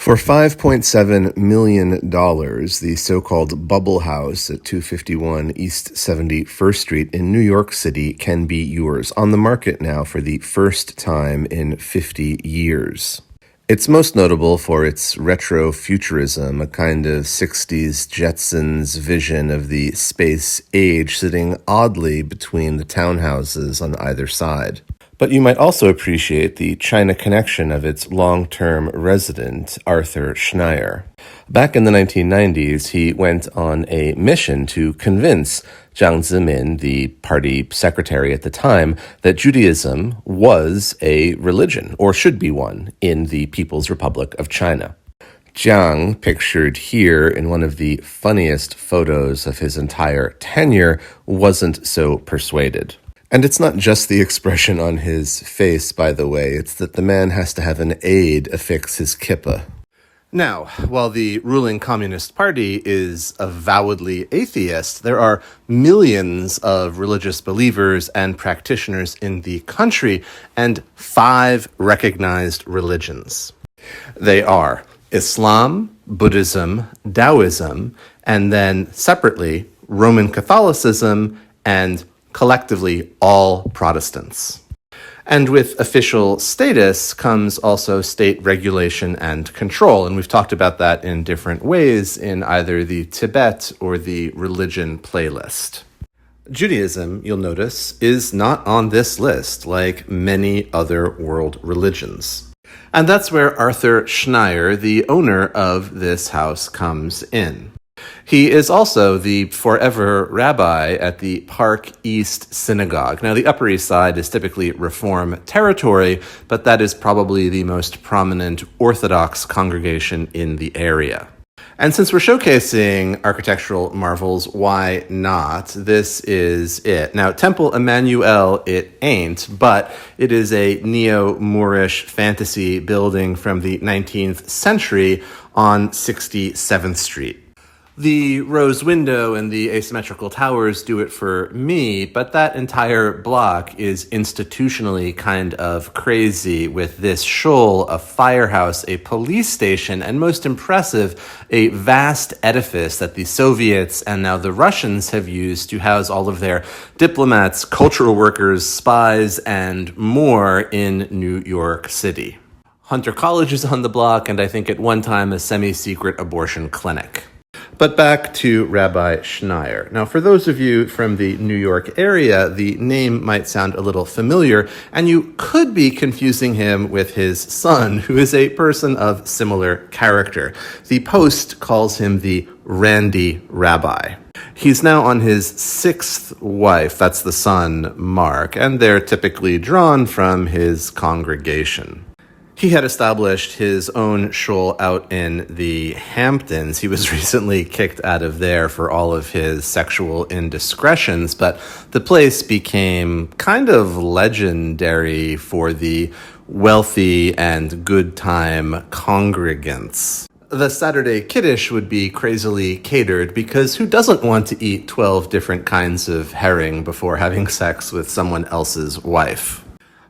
For $5.7 million, the so-called Bubble House at 251 East 71st Street in New York City can be yours, on the market now for the first time in 50 years. It's most notable for its retro-futurism, a kind of 60s Jetsons vision of the space age sitting oddly between the townhouses on either side. But you might also appreciate the China connection of its long-term resident, Arthur Schneier. Back in the 1990s, he went on a mission to convince Jiang Zemin, the party secretary at the time, that Judaism was a religion, or should be one, in the People's Republic of China. Jiang, pictured here in one of the funniest photos of his entire tenure, wasn't so persuaded. And it's not just the expression on his face, by the way. It's that the man has to have an aide affix his kippah. Now, while the ruling Communist Party is avowedly atheist, there are millions of religious believers and practitioners in the country, and 5 recognized religions. They are Islam, Buddhism, Taoism, and then separately Roman Catholicism and collectively all Protestants. And with official status comes also state regulation and control, and we've talked about that in different ways in either the Tibet or the religion playlist. Judaism, you'll notice, is not on this list like many other world religions. And that's where Arthur Schneier, the owner of this house, comes in. He is also the forever rabbi at the Park East Synagogue. Now, the Upper East Side is typically Reform territory, but that is probably the most prominent Orthodox congregation in the area. And since we're showcasing architectural marvels, why not? This is it. Now, Temple Emmanuel, it ain't, but it is a neo-Moorish fantasy building from the 19th century on 67th Street. The rose window and the asymmetrical towers do it for me, but that entire block is institutionally kind of crazy, with this shoal, a firehouse, a police station, and most impressive, a vast edifice that the Soviets and now the Russians have used to house all of their diplomats, cultural workers, spies, and more in New York City. Hunter College is on the block, and I think at one time a semi-secret abortion clinic. But back to Rabbi Schneier. Now, for those of you from the New York area, the name might sound a little familiar, and you could be confusing him with his son, who is a person of similar character. The Post calls him the Randy Rabbi. He's now on his 6th wife, that's the son, Mark, and they're typically drawn from his congregation. He had established his own shul out in the Hamptons. He was recently kicked out of there for all of his sexual indiscretions, but the place became kind of legendary for the wealthy and good time congregants. The Saturday Kiddush would be crazily catered because who doesn't want to eat 12 different kinds of herring before having sex with someone else's wife?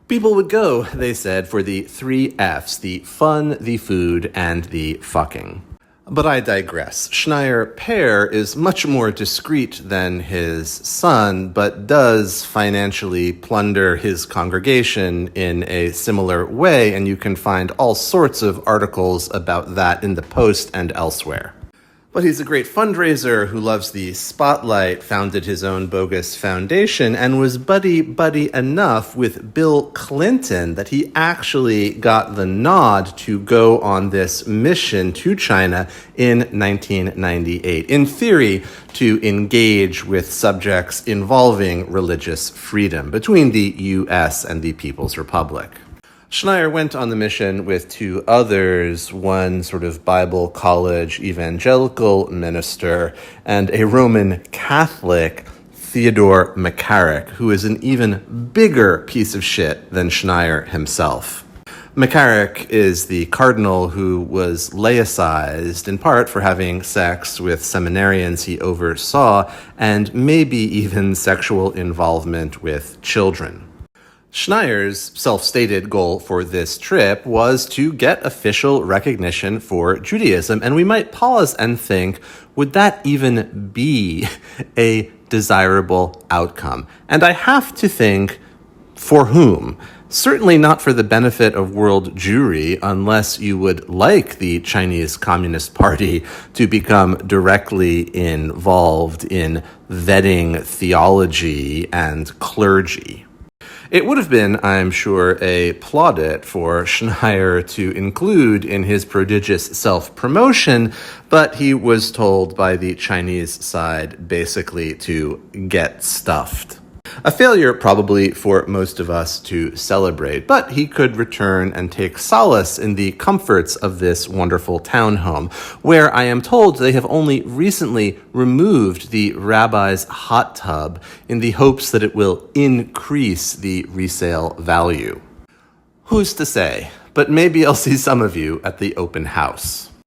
People would go, they said, for the 3 Fs, the fun, the food, and the fucking. But I digress. Schneier père is much more discreet than his son, but does financially plunder his congregation in a similar way, and you can find all sorts of articles about that in the Post and elsewhere. But he's a great fundraiser who loves the spotlight, founded his own bogus foundation, and was buddy enough with Bill Clinton that he actually got the nod to go on this mission to China in 1998, in theory, to engage with subjects involving religious freedom between the U.S. and the People's Republic. Schneier went on the mission with 2 others, one sort of Bible college evangelical minister and a Roman Catholic, Theodore McCarrick, who is an even bigger piece of shit than Schneier himself. McCarrick is the cardinal who was laicized, in part for having sex with seminarians he oversaw, and maybe even sexual involvement with children. Schneier's self-stated goal for this trip was to get official recognition for Judaism, and we might pause and think, would that even be a desirable outcome? And I have to think, for whom? Certainly not for the benefit of world Jewry, unless you would like the Chinese Communist Party to become directly involved in vetting theology and clergy. It would have been, I'm sure, a plaudit for Schneier to include in his prodigious self-promotion, but he was told by the Chinese side basically to get stuffed. A failure probably for most of us to celebrate, but he could return and take solace in the comforts of this wonderful townhome, where I am told they have only recently removed the rabbi's hot tub in the hopes that it will increase the resale value. Who's to say? But maybe I'll see some of you at the open house.